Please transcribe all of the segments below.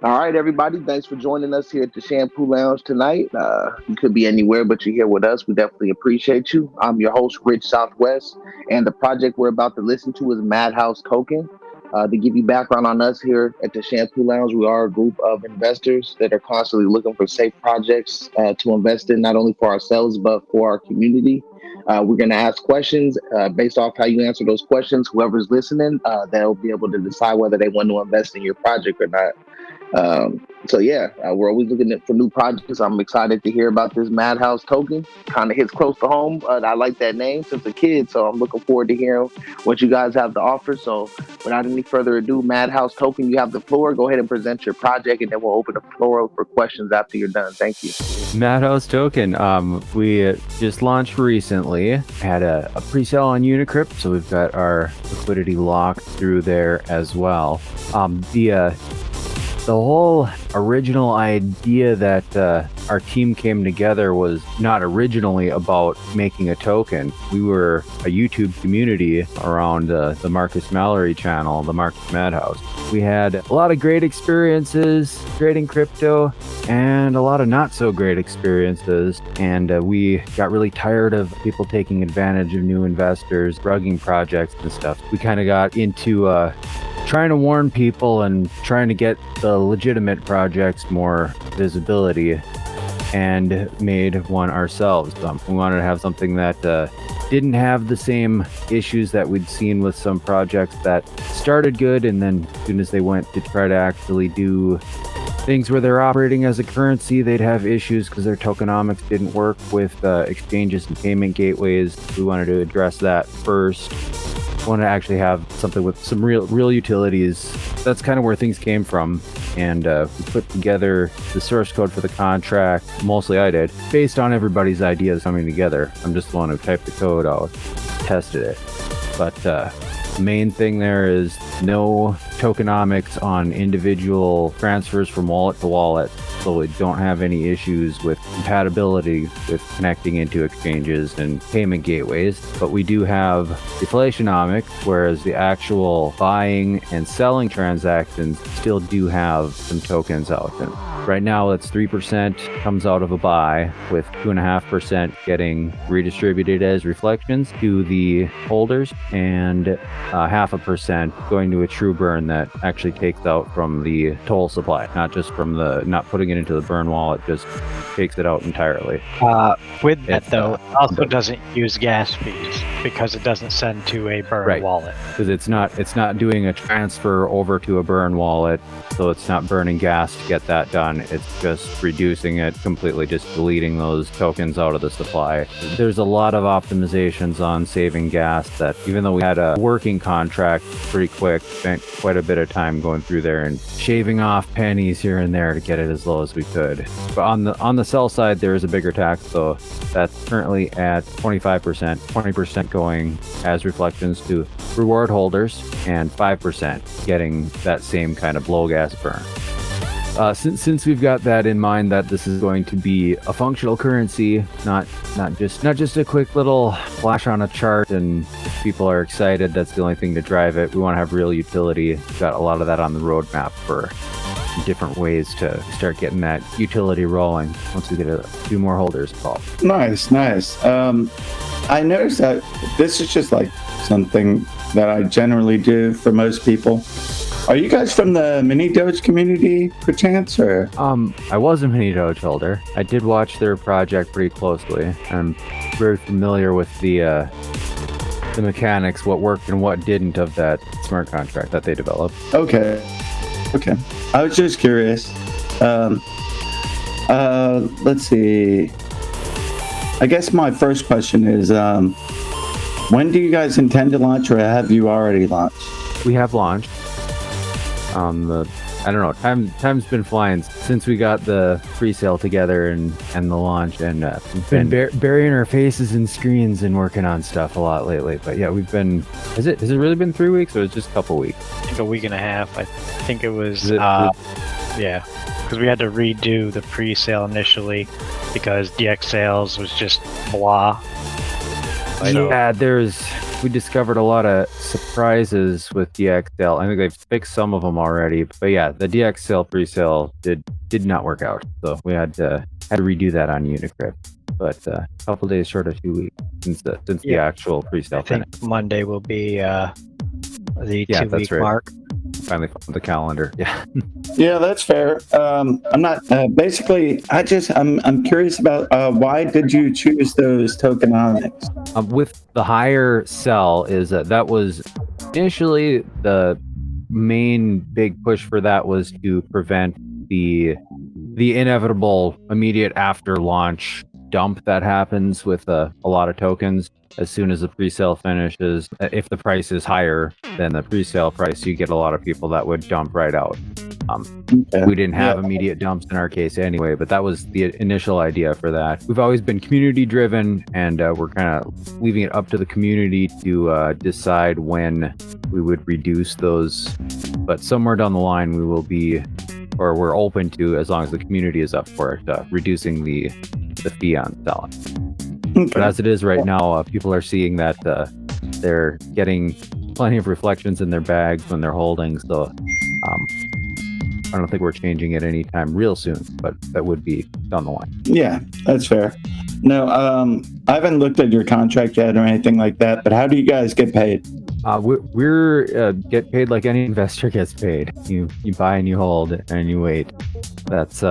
All right, everybody. Thanks for joining us here at the Shampoo Lounge tonight. You could be anywhere, but you're here with us. We definitely appreciate you. I'm your host, Rich Southwest, and the project we're about to listen to is MadHouse Token. To give you background on us here at the Shampoo Lounge, we are a group of investors that are constantly looking for safe projects to invest in, not only for ourselves, but for our community. We're going to ask questions based off how you answer those questions. Whoever's listening, they'll be able to decide whether they want to invest in your project or not. We're always looking for new projects. I'm excited to hear about this MadHouse Token. Kind of hits close to home. I like that name since a kid, so I'm looking forward to hearing what you guys have to offer. So without any further ado, MadHouse Token, you have the floor. Go ahead and present your project, and then we'll open the floor up for questions after you're done. Thank you. MadHouse Token. We just launched recently. Had a pre-sale on Unicrypt, so we've got our liquidity locked through there as well. The whole original idea that our team came together was not originally about making a token. We were a YouTube community around the Markus Mallory channel, the Markus MadHouse. We had a lot of great experiences trading crypto and a lot of not so great experiences. And we got really tired of people taking advantage of new investors, rugging projects and stuff. We kind of got into trying to warn people and trying to get the legitimate projects more visibility, and made one ourselves. We wanted to have something that didn't have the same issues that we'd seen with some projects that started good, and then as soon as they went to try to actually do things where they're operating as a currency, they'd have issues because their tokenomics didn't work with exchanges and payment gateways. We wanted to address that first. Want to actually have something with some real utilities. That's kind of where things came from, and we put together the source code for the contract. Mostly I did, based on everybody's ideas coming together. I'm just the one who typed the code out, tested it. But the main thing there is no tokenomics on individual transfers from wallet to wallet, so we don't have any issues with compatibility with connecting into exchanges and payment gateways. But we do have Deflationomics, whereas the actual buying and selling transactions still do have some tokens out. And right now it's 3% comes out of a buy, with 2.5% getting redistributed as reflections to the holders, and 0.5% going to a true burn that actually takes out from the total supply, not just from not putting it into the burn wallet, just takes it out entirely. With that though, it also doesn't use gas fees because it doesn't send to a burn wallet. Because it's not doing a transfer over to a burn wallet, so it's not burning gas to get that done. It's just reducing it completely, just deleting those tokens out of the supply. There's a lot of optimizations on saving gas that, even though we had a working contract pretty quick, spent quite a bit of time going through there and shaving off pennies here and there to get it as low as we could. But on the sell side, there is a bigger tax, though. That's currently at 25%, 20% going as reflections to reward holders, and 5% getting that same kind of low gas burn. Since we've got that in mind, that this is going to be a functional currency, not just a quick little flash on a chart, and if people are excited, that's the only thing to drive it. We want to have real utility. We've got a lot of that on the roadmap for different ways to start getting that utility rolling once we get a few more holders involved. Nice. I noticed that this is just like something that I generally do for most people. Are you guys from the Mini Doge community, perchance, or? I was a Mini Doge holder. I did watch their project pretty closely. I'm very familiar with the mechanics, what worked and what didn't of that smart contract that they developed. Okay. I was just curious. Let's see. I guess my first question is, when do you guys intend to launch, or have you already launched? We have launched. I don't know. Time's been flying since we got the pre-sale together and the launch, and we've been burying our faces in screens and working on stuff a lot lately. But yeah, we've been. Has it really been 3 weeks, or it's just a couple weeks? I think a week and a half. I think it was. Yeah, because we had to redo the pre-sale initially because DX sales was just blah. Yeah, there's we discovered a lot of surprises with DXL. I think they've fixed some of them already, but yeah, the DXL presale did not work out, so we had to redo that on Unicrypt. But a couple days short of 2 weeks since the actual presale I think finished. Monday will be the 2-week right. mark. Finally found the calendar. Yeah. Yeah, that's fair. I'm not basically. I'm curious about why did you choose those tokenomics? With the higher sell is that was initially the main big push for that was to prevent the inevitable immediate after launch dump that happens with a lot of tokens. As soon as the pre-sale finishes, if the price is higher than the pre-sale price, you get a lot of people that would dump right out. Okay. We didn't have immediate dumps in our case anyway, but that was the initial idea for that. We've always been community driven, and we're kind of leaving it up to the community to decide when we would reduce those. But somewhere down the line, we will be, or we're open to, as long as the community is up for it, reducing the fee on selling. Okay. But as it is right now, people are seeing that they're getting plenty of reflections in their bags when they're holding. So I don't think we're changing it anytime real soon, but that would be down the line. Yeah, that's fair. No, I haven't looked at your contract yet or anything like that, but how do you guys get paid? We're get paid like any investor gets paid. You buy and you hold and you wait. That's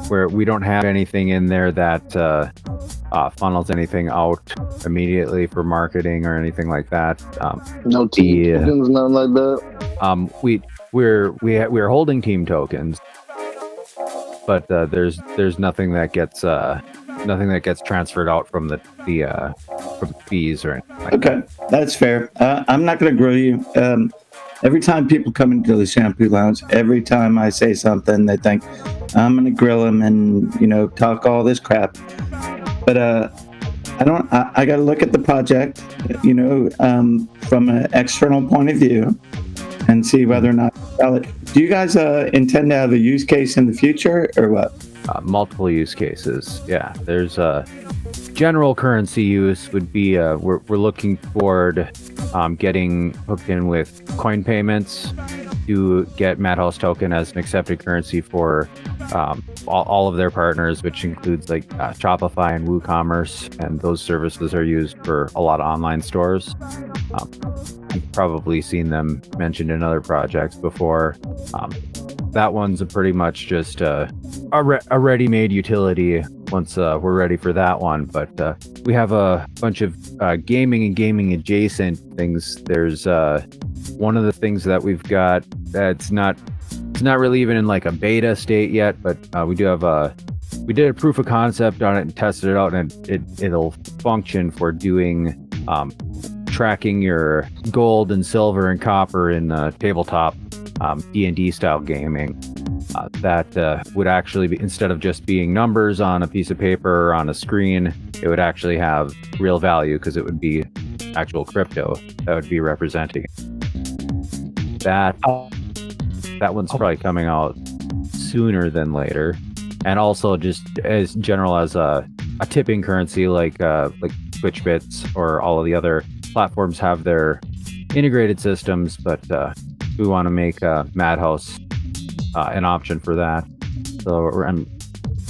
where we don't have anything in there that funnels anything out immediately for marketing or anything like that. No team tokens, nothing like that. We're holding team tokens, but there's nothing that gets transferred out from the fees or anything like Okay, that's fair. I'm not going to grill you. Every time people come into the Shampoo Lounge, every time I say something, they think I'm going to grill them and talk all this crap. But I got to look at the project, from an external point of view, and see whether or not it's valid. Do you guys intend to have a use case in the future, or what? Multiple use cases. Yeah, there's general currency use would be we're looking toward getting hooked in with coin payments to get MadHouse Token as an accepted currency for all of their partners, which includes like Shopify and WooCommerce, and those services are used for a lot of online stores. You've probably seen them mentioned in other projects before. That one's pretty much just a ready-made utility once we're ready for that one. But we have a bunch of gaming and gaming adjacent things. There's one of the things that we've got that's not really even in like a beta state yet, but we did a proof of concept on it and tested it out, and it'll function for doing tracking your gold and silver and copper in tabletop D&D style gaming. That would actually be, instead of just being numbers on a piece of paper or on a screen, it would actually have real value because it would be actual crypto that would be representing it. That one's probably coming out sooner than later, and also just as general as a tipping currency like Twitch Bits or all of the other platforms have their integrated systems, but we want to make MadHouse an option for that. So I'm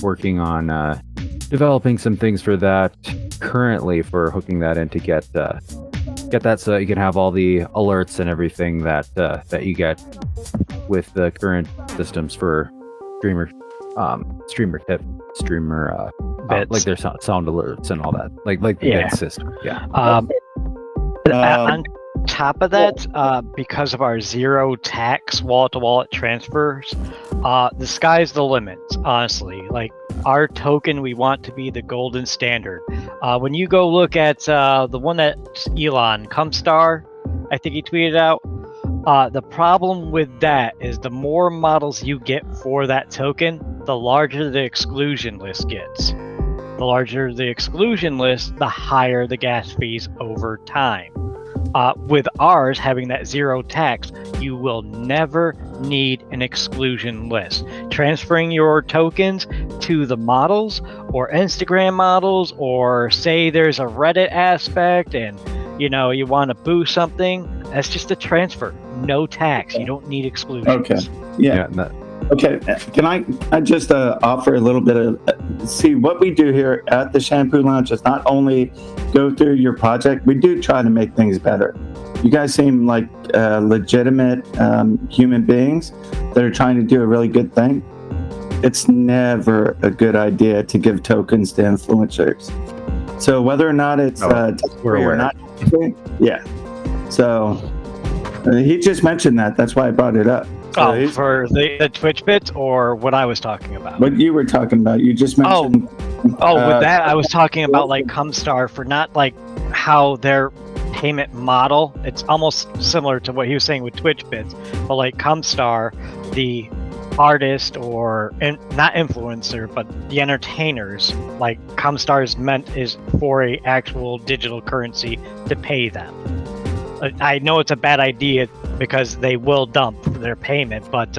working on developing some things for that currently, for hooking that in to get that so you can have all the alerts and everything that you get with the current systems for streamer bits. like their sound alerts and all that, like the bit system. Yeah. On top of that, because of our zero tax wallet-to-wallet transfers, the sky's the limit, honestly. Like, our token, we want to be the golden standard. When you go look at the one that Elon, Cumstar, I think he tweeted out, the problem with that is the more models you get for that token, the larger the exclusion list gets. The larger the exclusion list, the higher the gas fees over time. With ours having that zero tax, you will never need an exclusion list. Transferring your tokens to the models or Instagram models, or say there's a Reddit aspect and you want to boost something, that's just a transfer. No tax. You don't need exclusions. Okay. Yeah. Okay. Can I just offer a little bit of see what we do here at the Shampoo Lounge is not only go through your project, we do try to make things better. You guys seem like legitimate human beings that are trying to do a really good thing. It's never a good idea to give tokens to influencers. So whether or not it's free or not, yeah. So he just mentioned that. That's why I brought it up. So for the Twitch bits or what I was talking about? What you were talking about. You just mentioned. With that, I was talking about like Cumstar for not like how their payment model. It's almost similar to what he was saying with Twitch bits, but like Cumstar, the artist or not influencer, but the entertainers, like Cumstar is for a actual digital currency to pay them. I know it's a bad idea because they will dump their payment, but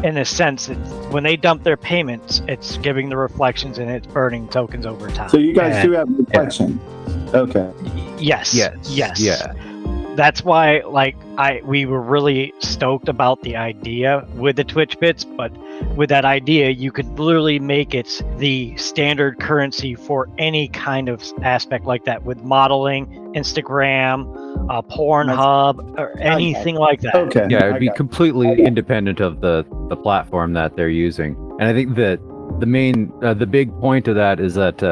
in a sense, when they dump their payments, it's giving the reflections and it's earning tokens over time. So you guys do have reflection. Yeah. Okay. Yes. Yeah. That's why, we were really stoked about the idea with the Twitch bits, but with that idea, you could literally make it the standard currency for any kind of aspect like that, with modeling, Instagram, Pornhub, or anything like that. Okay. Yeah, it'd be completely independent of the platform that they're using. And I think that the big point of that is that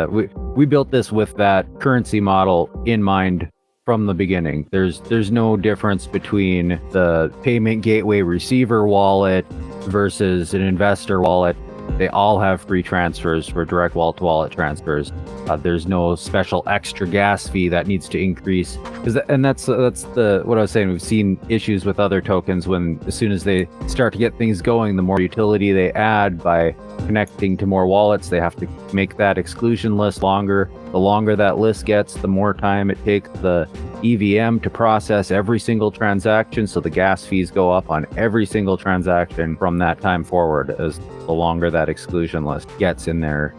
we built this with that currency model in mind from the beginning. There's no difference between the payment gateway receiver wallet versus an investor wallet. They all have free transfers for direct wallet-to-wallet transfers. There's no special extra gas fee that needs to increase. That's what I was saying. We've seen issues with other tokens when as soon as they start to get things going, the more utility they add by connecting to more wallets, they have to make that exclusion list longer. The longer that list gets, the more time it takes the EVM to process every single transaction. So the gas fees go up on every single transaction from that time forward, as the longer that exclusion list gets in their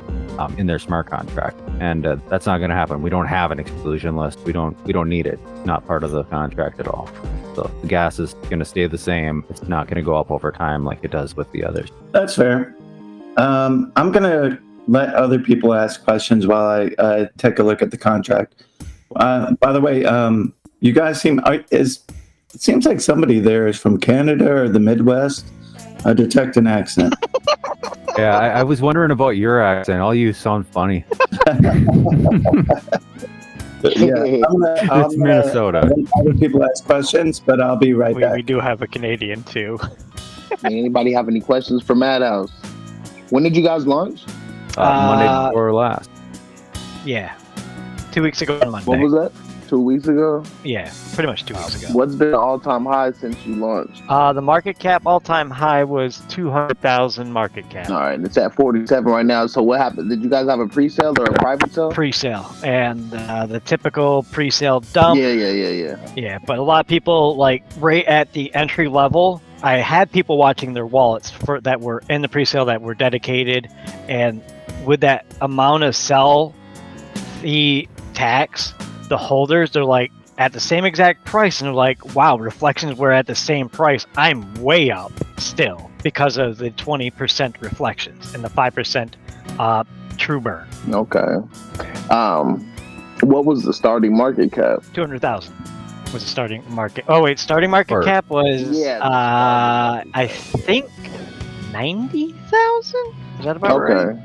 smart contract. And that's not going to happen. We don't have an exclusion list. We don't need it. Not part of the contract at all. So the gas is going to stay the same. It's not going to go up over time like it does with the others. That's fair. I'm going to let other people ask questions while I take a look at the contract. By the way, you guys it seems like somebody there is from Canada or the Midwest. I detect an accent. Yeah, I was wondering about your accent. All you sound funny. It's Minnesota. Other people ask questions, but I'll be right back. We do have a Canadian too. Anybody have any questions for MadHouse? When did you guys launch? Monday before last. Yeah. 2 weeks ago on Monday. What was that? 2 weeks ago? Yeah, pretty much 2 weeks ago. What's been the all-time high since you launched? The market cap all-time high was 200,000 market cap. All right, it's at 47 right now. So what happened? Did you guys have a pre-sale or a private sale? Pre-sale, and the typical pre-sale dump. Yeah. Yeah, but a lot of people, right at the entry level, I had people watching their wallets that were in the pre-sale that were dedicated, and with that amount of sell fee tax, the holders, they're like at the same exact price, and they're like, wow, reflections were at the same price. I'm way up still because of the 20% reflections and the 5% true burn. Okay. What was the starting market cap? 200,000 was the starting market. Oh wait, starting market cap was I think 90,000. Is that about right?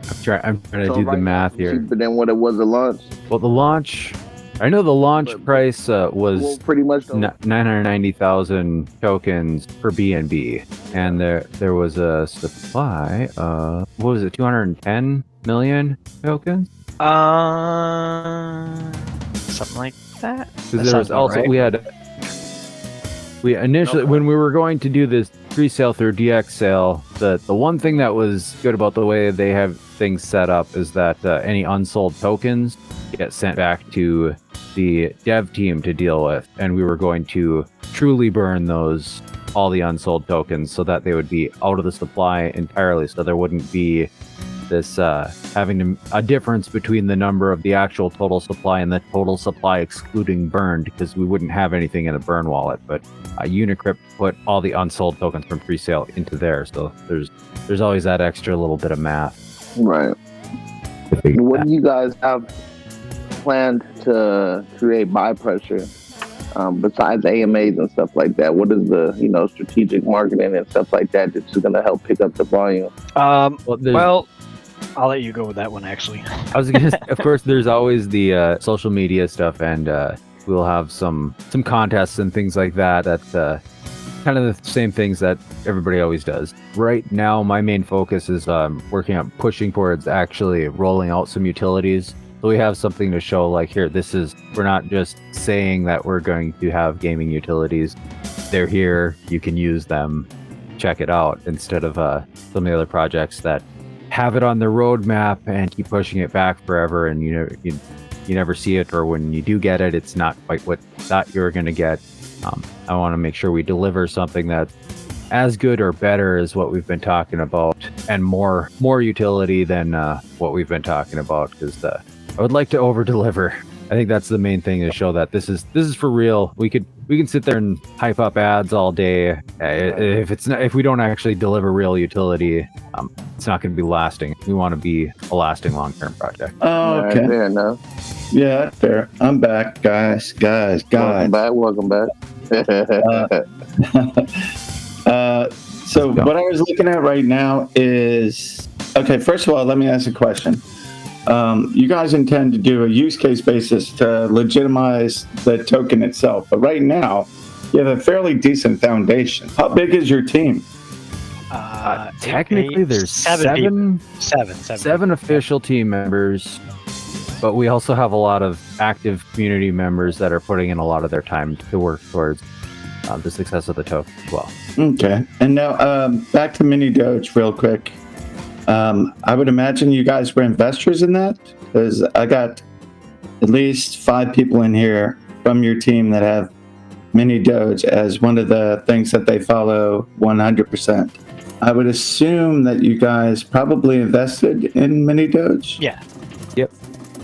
I'm trying to do the math here. Cheaper than what it was at launch. Well, the launch. I know the launch price was pretty much 990,000 tokens per BNB, and there was a supply of, what was it, 210 million tokens? Something like that. Because there was also right? we initially when we were going to do this pre-sale through DX sale, the one thing that was good about the way they have things set up is that any unsold tokens get sent back to the dev team to deal with, and we were going to truly burn all the unsold tokens so that they would be out of the supply entirely, so there wouldn't be this having a difference between the number of the actual total supply and the total supply excluding burned, because we wouldn't have anything in a burn wallet. But Unicrypt put all the unsold tokens from Presale into there, so there's always that extra little bit of math. Right. What do you guys have planned to create buy pressure besides AMAs and stuff like that? What is the strategic marketing and stuff like that that's going to help pick up the volume? Well, I'll let you go with that one, actually. I was gonna, of course, there's always the social media stuff, and we'll have some contests and things like that. That's kind of the same things that everybody always does. Right now, my main focus is working on pushing towards actually rolling out some utilities. So we have something to show, like, here, we're not just saying that we're going to have gaming utilities. They're here, you can use them, check it out, instead of some of the other projects that have it on their roadmap and keep pushing it back forever, and you never see it, or when you do get it, it's not quite what you thought you were going to get. I want to make sure we deliver something that's as good or better as what we've been talking about, and more utility than what we've been talking about, because I would like to over-deliver. I think that's the main thing, to show that this is for real. We can sit there and hype up ads all day. If we don't actually deliver real utility, it's not going to be lasting. We want to be a lasting long-term project. Oh, okay. Right, fair enough. Yeah, fair. I'm back, guys. Welcome back. So what I was looking at right now is, okay, first of all, let me ask a question. You guys intend to do a use case basis to legitimize the token itself, but right now you have a fairly decent foundation. How big is your team? Technically, there's seven official team members, but we also have a lot of active community members that are putting in a lot of their time to work towards the success of the token as well. Okay, and now back to Mini Doge real quick. I would imagine you guys were investors in that, because I got at least 5 people in here from your team that have Mini Doge as one of the things that they follow 100%. I would assume that you guys probably invested in Mini Doge. Yeah. Yep.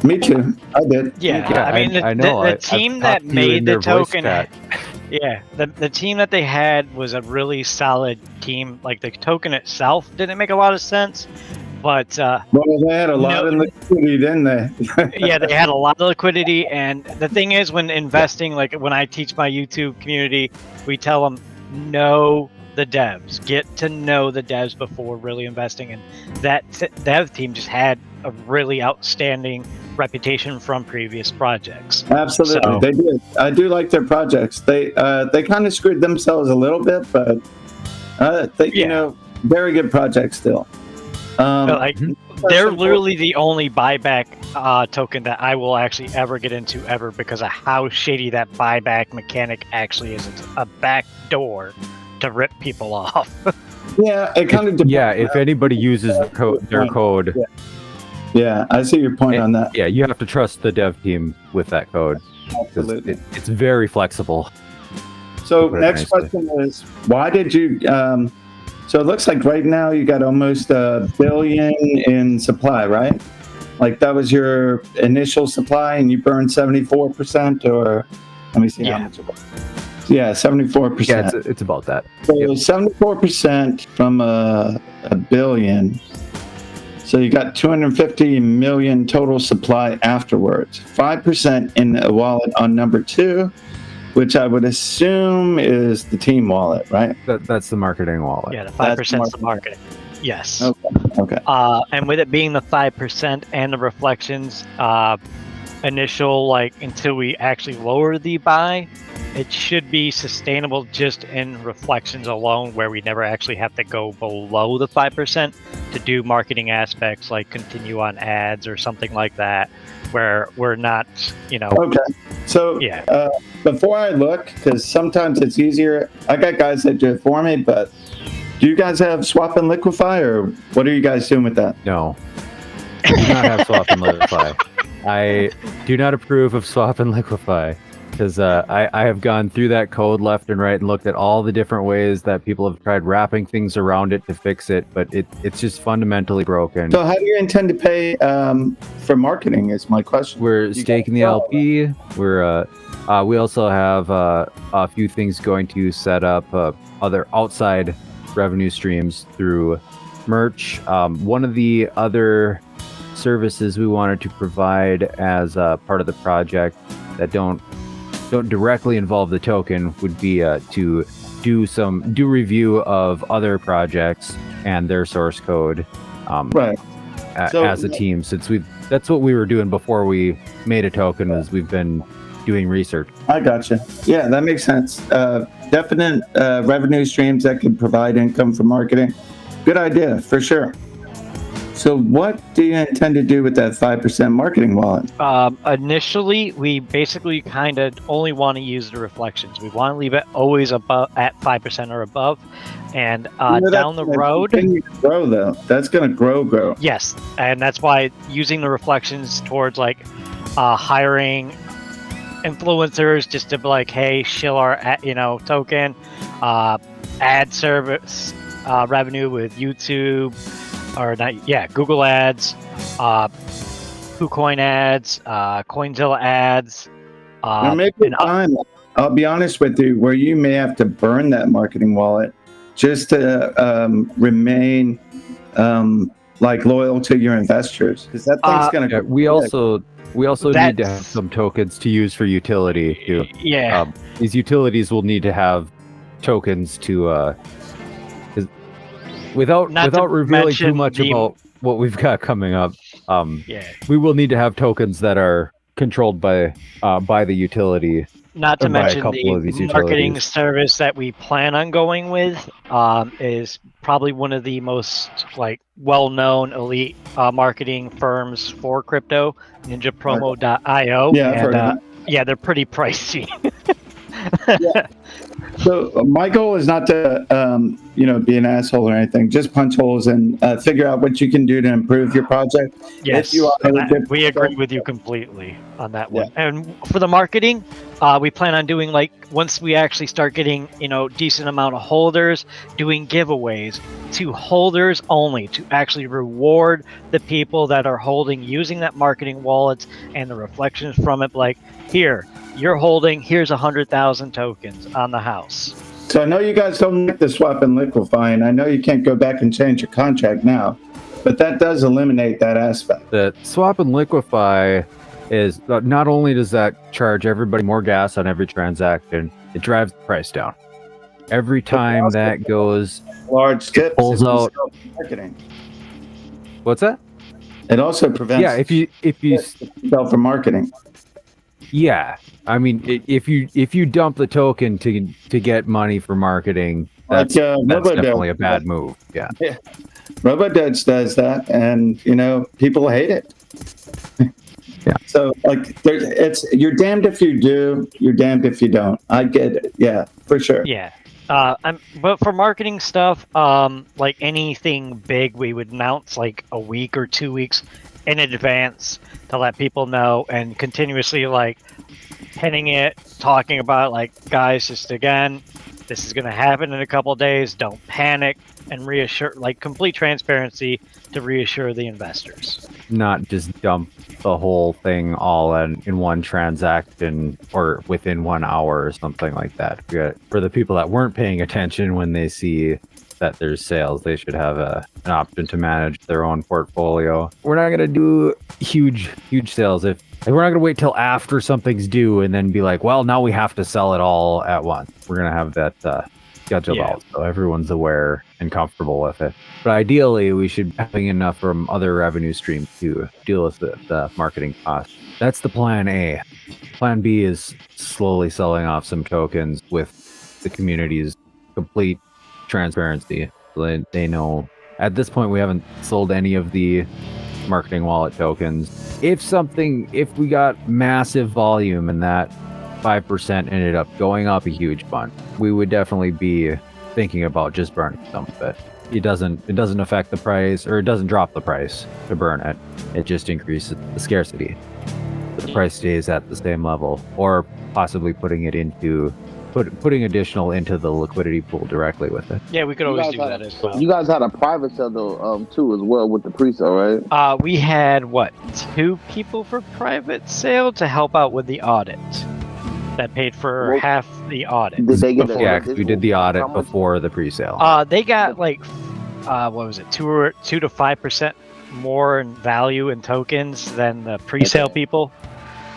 Me too. I did. Yeah. I mean, the team that made the token. Yeah, the team that they had was a really solid team. Like, the token itself didn't make a lot of sense, but well, they had a lot of liquidity, didn't they? Yeah, they had a lot of liquidity, and the thing is, when investing, like when I teach my YouTube community, we tell them, know the devs, get to know the devs before really investing, and that dev team just had a really outstanding reputation from previous projects. Absolutely, so, they did. I do like their projects. They kind of screwed themselves a little bit, but very good projects still. They're literally the only buyback token that I will actually ever get into ever, because of how shady that buyback mechanic actually is. It's a back door to rip people off. Yeah, it kind of. Yeah, if anybody uses their code. Yeah, I see your point on that. Yeah, you have to trust the dev team with that code. Absolutely. It's very flexible. So next question is, why did you... so it looks like right now you got almost $1 billion in supply, right? Like, that was your initial supply and you burned 74%, or... Let me see how much it was. Yeah, 74%. Yeah, it's about that. So 74% from $1 billion... So you got 250 million total supply afterwards. 5% in a wallet on number 2, which I would assume is the team wallet, right? That's the marketing wallet. Yeah, the 5% is the marketing. Yes. Okay. And with it being the 5% and the reflections, initial, like, until we actually lower the buy, it should be sustainable just in reflections alone, where we never actually have to go below the 5% to do marketing aspects like continue on ads or something like that, where we're not, Okay. So before I look, because sometimes it's easier, I got guys that do it for me, but do you guys have SwapAndLiquify, or what are you guys doing with that? No. We do not have SwapAndLiquify. I do not approve of SwapAndLiquify. because I have gone through that code left and right and looked at all the different ways that people have tried wrapping things around it to fix it, but it's just fundamentally broken. So how do you intend to pay for marketing is my question. We're staking the LP. We also have a few things going to set up other outside revenue streams through merch. One of the other services we wanted to provide as part of the project that don't directly involve the token would be to do review of other projects and their source code Right. as a team, since that's what we were doing before we made a token, was we've been doing research. I gotcha. Yeah, that makes sense. Definite revenue streams that could provide income for marketing. Good idea, for sure. So what do you intend to do with that 5% marketing wallet? Initially, we basically kind of only want to use the reflections. We want to leave it always above at 5% or above. And down the road, grow though. That's going to grow. Yes, and that's why using the reflections towards like hiring influencers just to be like, hey, shill our token, ad service revenue with YouTube. Or not, yeah, Google ads, KuCoin ads, Coinzilla ads. There may be a time, I'll be honest with you, where you may have to burn that marketing wallet just to remain like loyal to your investors, because that thing's going to. Yeah, we also need to have some tokens to use for utility too. Yeah, these utilities will need to have tokens to. Without revealing too much about what we've got coming up, we will need to have tokens that are controlled by the utility. Not to mention the marketing service that we plan on going with is probably one of the most well-known elite marketing firms for crypto, NinjaPromo.io. Yeah, they're pretty pricey. Yeah. So my goal is not to, be an asshole or anything. Just punch holes and figure out what you can do to improve your project. Yes, we agree with you completely on that one. Yeah. And for the marketing, we plan on doing once we actually start getting decent amount of holders, doing giveaways to holders only to actually reward the people that are holding using that marketing wallets and the reflections from it. Like, here, you're holding, here's 100,000 tokens on the house. So I know you guys don't like the swap and liquify, and I know you can't go back and change your contract now, but that does eliminate that aspect. The swap and liquify is not only does that charge everybody more gas on every transaction, it drives the price down. Every time that goes large skips, pulls out marketing. What's that? It also prevents if you sell for marketing. Yeah, I mean, if you dump the token to get money for marketing, that's definitely a bad move. Yeah. RoboDoge does that, and people hate it. Yeah. So you're damned if you do, you're damned if you don't. I get it. Yeah, for sure. Yeah. But for marketing stuff, anything big, we would announce a week or 2 weeks in advance to let people know, and continuously pinning it, talking about guys, just again, this is going to happen in a couple of days. Don't panic, and reassure, complete transparency to reassure the investors. Not just dump the whole thing all in one transaction or within 1 hour or something like that. For the people that weren't paying attention, when they see that there's sales, they should have an option to manage their own portfolio. We're not going to do huge sales if we're not going to wait till after something's due and then be like, well, now we have to sell it all at once. We're going to have that scheduled out so everyone's aware and comfortable with it. But ideally, we should be having enough from other revenue streams to deal with the marketing costs. That's the plan A. Plan B is slowly selling off some tokens with the community's complete transparency. So they know. At this point, we haven't sold any of the marketing wallet tokens. If we got massive volume and that 5% ended up going up a huge bunch, we would definitely be thinking about just burning some of it. It doesn't affect the price, or it doesn't drop the price to burn it. It just increases the scarcity. the price stays at the same level, or possibly putting additional into the liquidity pool directly with it. Yeah, we could always do that as well. You guys had a private sale though, too, as well with the pre-sale, right? We had 2 people for private sale to help out with the audit. That paid for half the audit. Did they get Yeah, we did the audit before the pre-sale. They got what was it, 2 to 5% more in value in tokens than the pre-sale people.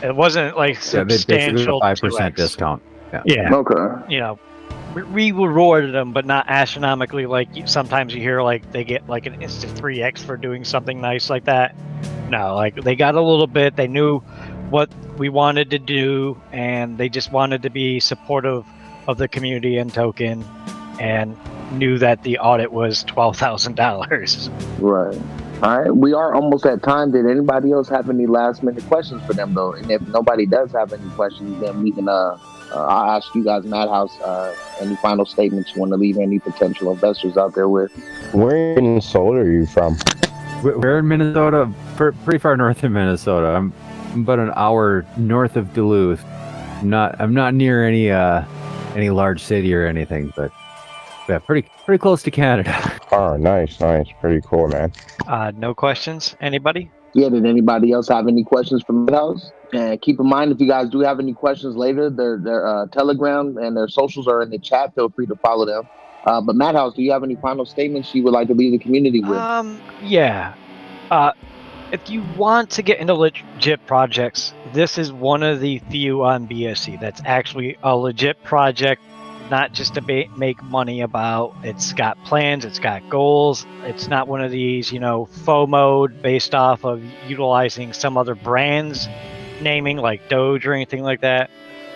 It wasn't like substantial. 5% discount. Yeah. Okay. We rewarded them, but not astronomically. Like sometimes you hear like they get like an instant 3x for doing something nice like that. No, like they got a little bit. They knew what we wanted to do, and they just wanted to be supportive of the community and token, and knew that the audit was $12,000. Right. All right. We are almost at time. Did anybody else have any last minute questions for them though? And if nobody does have any questions, then we can I'll ask you guys, MadHouse, any final statements you want to leave any potential investors out there with? Where in Minnesota are you from? We're in Minnesota, pretty far north of Minnesota. I'm about an hour north of Duluth. I'm not near any large city or anything, but yeah, pretty close to Canada. Oh, nice. Pretty cool, man. No questions? Anybody? Yeah, did anybody else have any questions for MadHouse? And keep in mind, if you guys do have any questions later, their Telegram and their socials are in the chat. Feel free to follow them. But MadHouse, do you have any final statements you would like to leave the community with? Yeah. If you want to get into legit projects, this is one of the few on BSC that's actually a legit project, not just to make money about. It's got plans, it's got goals. It's not one of these, FOMO based off of utilizing some other brand's naming like Doge or anything like that.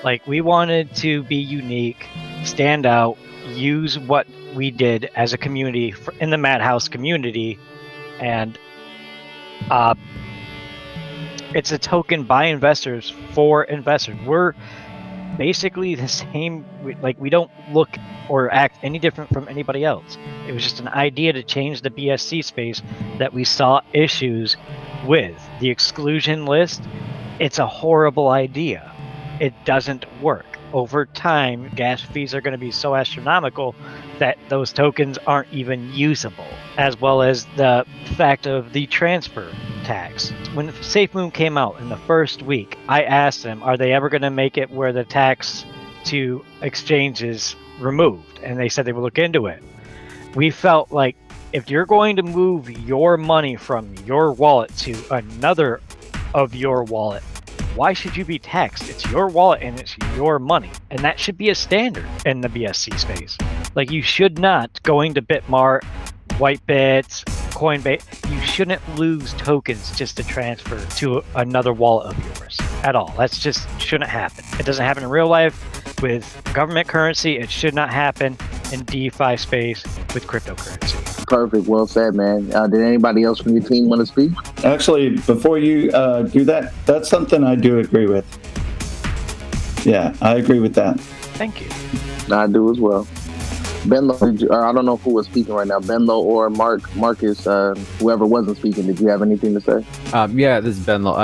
Like, we wanted to be unique, stand out, use what we did as a community in the MadHouse community, and it's a token by investors for investors. We're basically the same. We don't look or act any different from anybody else. It was just an idea to change the BSC space that we saw issues with. The exclusion list, it's a horrible idea. It doesn't work. Over time, gas fees are going to be so astronomical that those tokens aren't even usable, as well as the fact of the transfer tax. When SafeMoon came out in the first week, I asked them, are they ever going to make it where the tax to exchange is removed? And they said they would look into it. We felt like if you're going to move your money from your wallet to another of your wallet, why should you be taxed? It's your wallet and it's your money. And that should be a standard in the BSC space. Like, you should not, going to Bitmart, Whitebit, Coinbase, you shouldn't lose tokens just to transfer to another wallet of yours at all. That's just shouldn't happen. It doesn't happen in real life with government currency. It should not happen in DeFi space with cryptocurrency. Perfect. Well said, man. Did anybody else from your team want to speak? Actually, before you do that, that's something I do agree with. Yeah, I agree with that. Thank you. I do as well. Benlo, I don't know who was speaking right now, Benlo or Markus, whoever wasn't speaking. Did you have anything to say? Yeah, this is Benlo.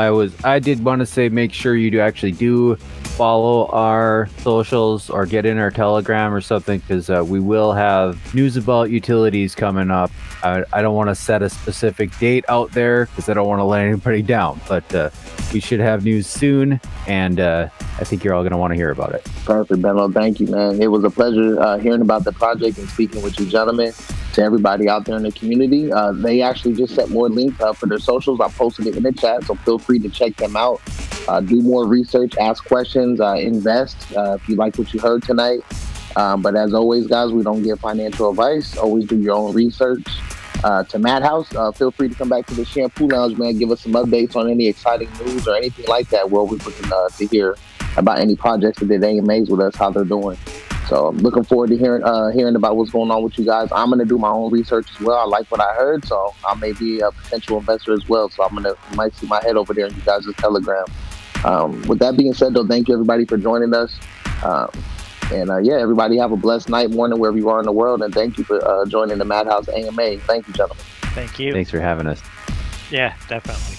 I did want to say, make sure you actually do follow our socials or get in our Telegram or something, because we will have news about utilities coming up. I don't want to set a specific date out there because I don't want to let anybody down, but we should have news soon, and I think you're all going to want to hear about it. Perfect, Benlo. Thank you, man. It was a pleasure hearing about the project and speaking with you gentlemen. To everybody out there in the community, they actually just set more links for their socials. I posted it in the chat, so feel free to check them out. Do more research, ask questions, invest if you like what you heard tonight. But as always, guys, we don't give financial advice. Always do your own research. To MadHouse, feel free to come back to the ShampooLounge, man. Give us some updates on any exciting news or anything like that. We're always looking to hear about any projects that did AMAs with us, how they're doing. So I'm looking forward to hearing about what's going on with you guys. I'm going to do my own research as well. I like what I heard, so I may be a potential investor as well. So might see my head over there in you guys' Telegram. With that being said, though, thank you everybody for joining us. Everybody have a blessed night, morning, wherever you are in the world. And thank you for joining the MadHouse AMA. Thank you, gentlemen. Thank you. Thanks for having us. Yeah, definitely.